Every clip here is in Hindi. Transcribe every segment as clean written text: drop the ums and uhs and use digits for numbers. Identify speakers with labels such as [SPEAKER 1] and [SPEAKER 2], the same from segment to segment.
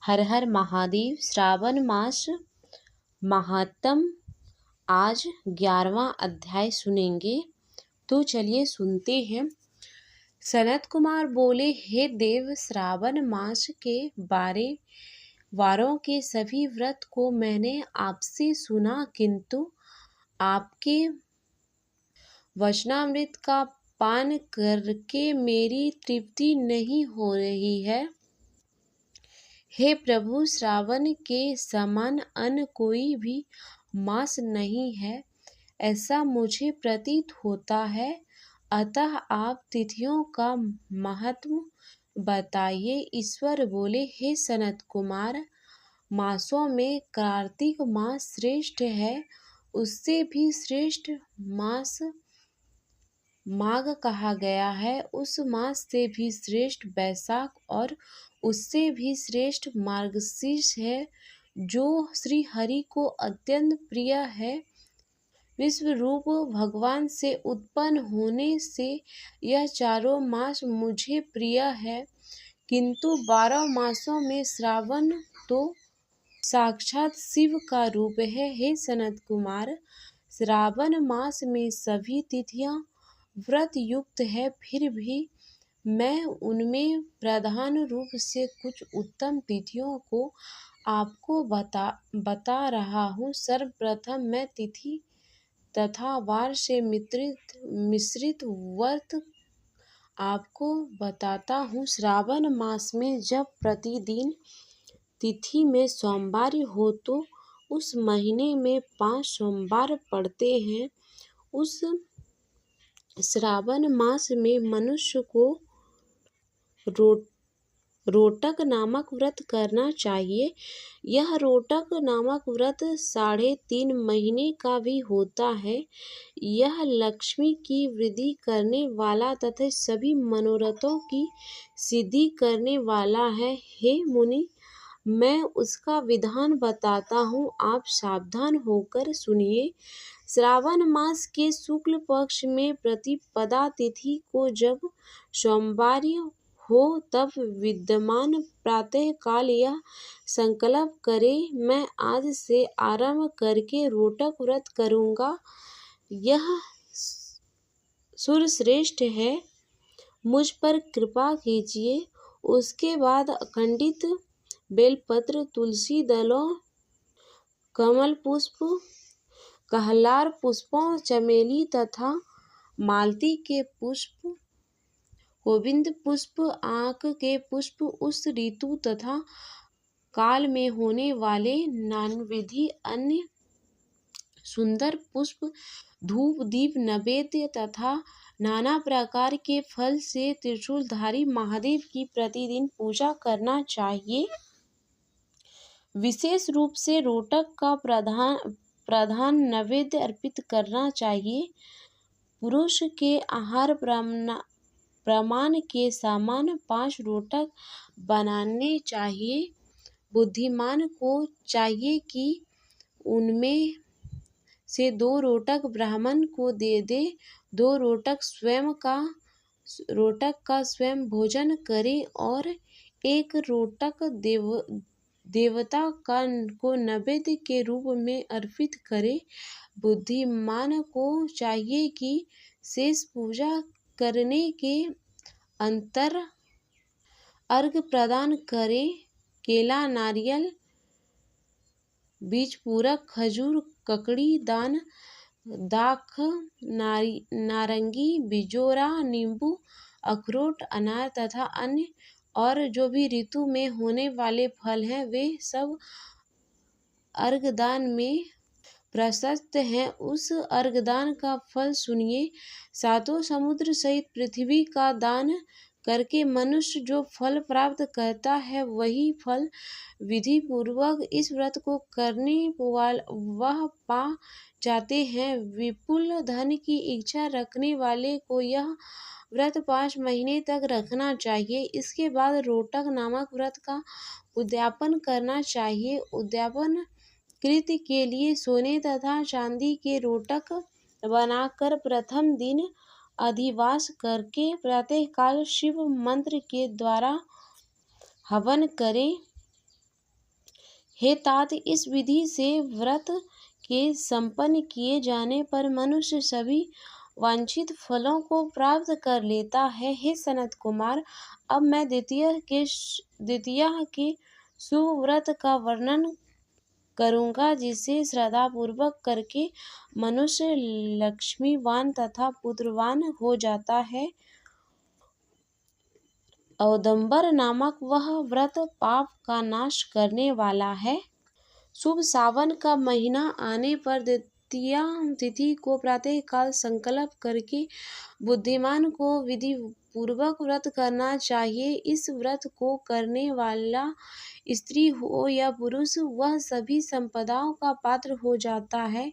[SPEAKER 1] हर हर महादेव। श्रावण मास महात्म। आज 11वां अध्याय सुनेंगे। तो चलिए सुनते हैं। सनत कुमार बोले, हे देव, श्रावण मास के 12 वारों के सभी व्रत को मैंने आपसे सुना, किंतु आपके वचनामृत का पान करके मेरी तृप्ति नहीं हो रही है। हे प्रभु, श्रावण के समान अन्य कोई भी मास नहीं है, ऐसा मुझे प्रतीत होता है। अतः आप तिथियों का महत्व बताइए। ईश्वर बोले, हे सनत कुमार, मासों में कार्तिक मास श्रेष्ठ है। उससे भी श्रेष्ठ मास माघ कहा गया है। उस मास से भी श्रेष्ठ बैसाख और उससे भी श्रेष्ठ मार्गशीर्ष है, जो श्री हरि को अत्यंत प्रिय है। विश्व रूप भगवान से उत्पन्न होने से यह चारों मास मुझे प्रिय है, किंतु 12 मासों में श्रावण तो साक्षात शिव का रूप है। हे सनत कुमार, श्रावण मास में सभी तिथियां व्रत युक्त है, फिर भी मैं उनमें प्रधान रूप से कुछ उत्तम तिथियों को आपको बता रहा हूँ। सर्वप्रथम मैं तिथि तथा वार से मिश्रित व्रत आपको बताता हूँ। श्रावण मास में जब प्रतिदिन तिथि में सोमवार हो तो उस महीने में 5 सोमवार पड़ते हैं। उस श्रावण मास में मनुष्य को रोटक नामक व्रत करना चाहिए। यह रोटक नामक व्रत 3.5 महीने का भी होता है। यह लक्ष्मी की वृद्धि करने वाला तथा सभी मनोरथों की सिद्धि करने वाला है। हे मुनि, मैं उसका विधान बताता हूँ, आप सावधान होकर सुनिए। श्रावण मास के शुक्ल पक्ष में प्रतिपदा तिथि को जब सोमवार हो, तब विद्यमान प्रातः काल यह संकल्प करे, मैं आज से आरंभ करके रोटक व्रत करूँगा। यह सुरश्रेष्ठ है, मुझ पर कृपा कीजिए। उसके बाद अखंडित बेलपत्र, तुलसी दलों, कमल पुष्प, कहलार पुष्पों, चमेली तथा मालती के पुष्प, गोविंद पुष्प, आक के पुष्प, उस ऋतु तथा काल में होने वाले नानाविधि अन्य सुंदर पुष्प, धूप दीप नैवेद्य तथा नाना प्रकार के फल से त्रिशूलधारी महादेव की प्रतिदिन पूजा करना चाहिए। विशेष रूप से रोटक का प्रधान नैवेद्य अर्पित करना चाहिए। पुरुष के आहार प्रमाण के समान 5 रोटक बनाने चाहिए। बुद्धिमान को चाहिए कि उनमें से 2 रोटक ब्राह्मण को दे दे, 2 रोटक का स्वयं भोजन करे और 1 रोटक देवता को नैवेद्य के रूप में अर्पित करे। बुद्धिमान को चाहिए कि शेष पूजा करने के अंतर अर्घ प्रदान करे। केला, नारियल, बीज पूरक, खजूर, ककड़ी दान, दाख, नारंगी, बिजोरा, नींबू, अखरोट, अनार तथा अन्य और जो भी ऋतु में होने वाले फल हैं, वे सब अर्घदान में प्रशस्त हैं। उस अर्घदान का फल सुनिए। 7 समुद्र सहित पृथ्वी का दान करके मनुष्य जो फल प्राप्त करता है, वही फल विधि पूर्वक इस व्रत को करने वह पा जाते हैं। विपुल धन की इच्छा रखने वाले को यह व्रत 5 महीने तक रखना चाहिए। इसके बाद रोटक नामक व्रत का उद्यापन करना चाहिए। उद्यापन कृत्य के लिए सोने तथा चांदी के रोटक बनाकर प्रथम दिन अधिवास करके प्रातःकाल शिव मंत्र के द्वारा हवन करें। हे तात, इस विधि से व्रत के संपन्न किए जाने पर मनुष्य सभी वांछित फलों को प्राप्त कर लेता है। हे सनत कुमार, अब मैं द्वितीय के शुभ व्रत का वर्णन करूँगा, जिसे श्रद्धापूर्वक करके मनुष्य लक्ष्मीवान तथा पुत्रवान हो जाता है। औदंबर नामक वह व्रत पाप का नाश करने वाला है। शुभ सावन का महीना आने पर द्वितीया तिथि को प्रातः काल संकल्प करके बुद्धिमान को विधि पूर्वक व्रत करना चाहिए। इस व्रत को करने वाला स्त्री हो या पुरुष, वह सभी संपदाओं का पात्र हो जाता है।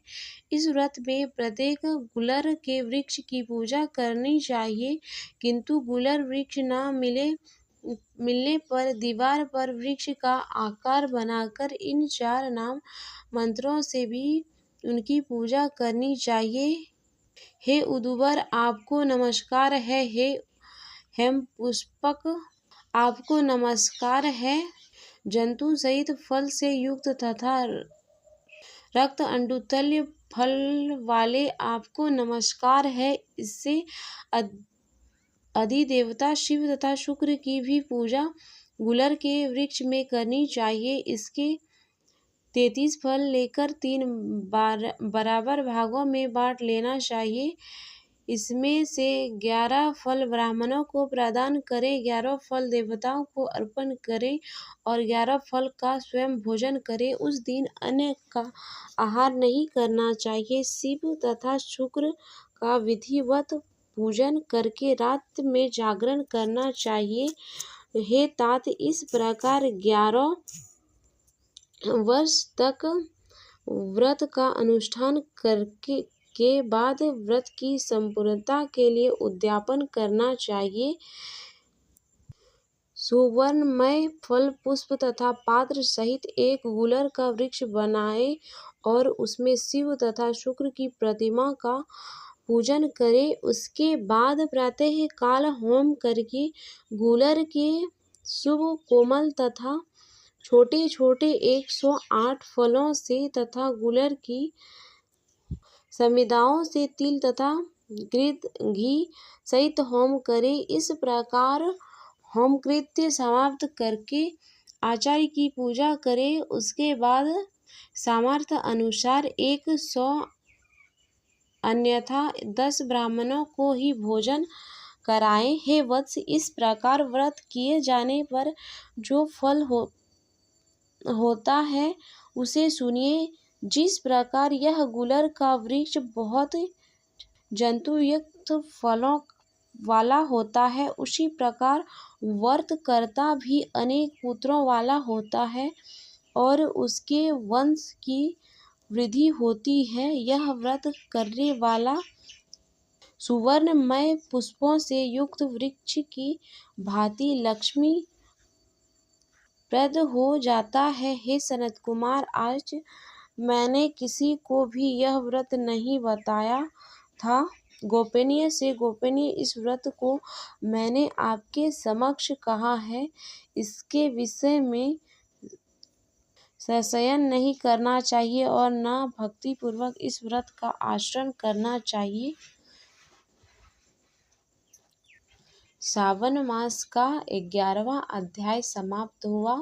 [SPEAKER 1] इस व्रत में प्रत्येक गुलर के वृक्ष की पूजा करनी चाहिए, किंतु गुलर वृक्ष न मिलने पर दीवार पर वृक्ष का आकार बनाकर इन 4 नाम मंत्रों से भी उनकी पूजा करनी चाहिए। हे उदुबर, आपको नमस्कार है। हे हेमपुष्पक, आपको नमस्कार है। जंतु सहित फल से युक्त तथा रक्त अंडुतल्य फल वाले, आपको नमस्कार है। इससे अधिदेवता शिव तथा शुक्र की भी पूजा गुलर के वृक्ष में करनी चाहिए। इसके 33 फल लेकर 3 बराबर भागों में बांट लेना चाहिए। इसमें से 11 फल ब्राह्मणों को प्रदान करें, 11 फल देवताओं को अर्पण करें और 11 फल का स्वयं भोजन करें। उस दिन अन्न का आहार नहीं करना चाहिए। शिव तथा शुक्र का विधिवत पूजन करके रात में जागरण करना चाहिए। हे तात, इस प्रकार 11 वर्ष तक व्रत का अनुष्ठान करके के बाद व्रत की संपूर्णता के लिए उद्यापन करना चाहिए। सुवर्णमय फल, पुष्प तथा पात्र सहित एक गुलर का वृक्ष बनाए और उसमें शिव तथा शुक्र की प्रतिमा का पूजन करें। उसके बाद प्रातः काल होम करके गुलर के शुभ कोमल तथा छोटे छोटे 108 फलों से तथा गुलर की समिदाओं से तिल तथा घी सहित होम करें। इस प्रकार होम कृत्य समाप्त करके आचार्य की पूजा करें। उसके बाद सामर्थ्य अनुसार 100 अन्यथा 10 ब्राह्मणों को ही भोजन कराएं। हे वत्स, इस प्रकार व्रत किए जाने पर जो फल होता है उसे सुनिए। जिस प्रकार यह गुलर का वृक्ष बहुत जंतुयुक्त फलों वाला होता है, उसी प्रकार व्रतकर्ता भी अनेक पुत्रों वाला होता है और उसके वंश की वृद्धि होती है। यह व्रत करने वाला सुवर्णमय पुष्पों से युक्त वृक्ष की भांति लक्ष्मी प्रद हो जाता है। हे सनत कुमार, आज मैंने किसी को भी यह व्रत नहीं बताया था। गोपनीय से गोपनीय इस व्रत को मैंने आपके समक्ष कहा है। इसके विषय में संशय नहीं करना चाहिए और न भक्ति पूर्वक इस व्रत का आचरण करना चाहिए। सावन मास का 11वां अध्याय समाप्त हुआ।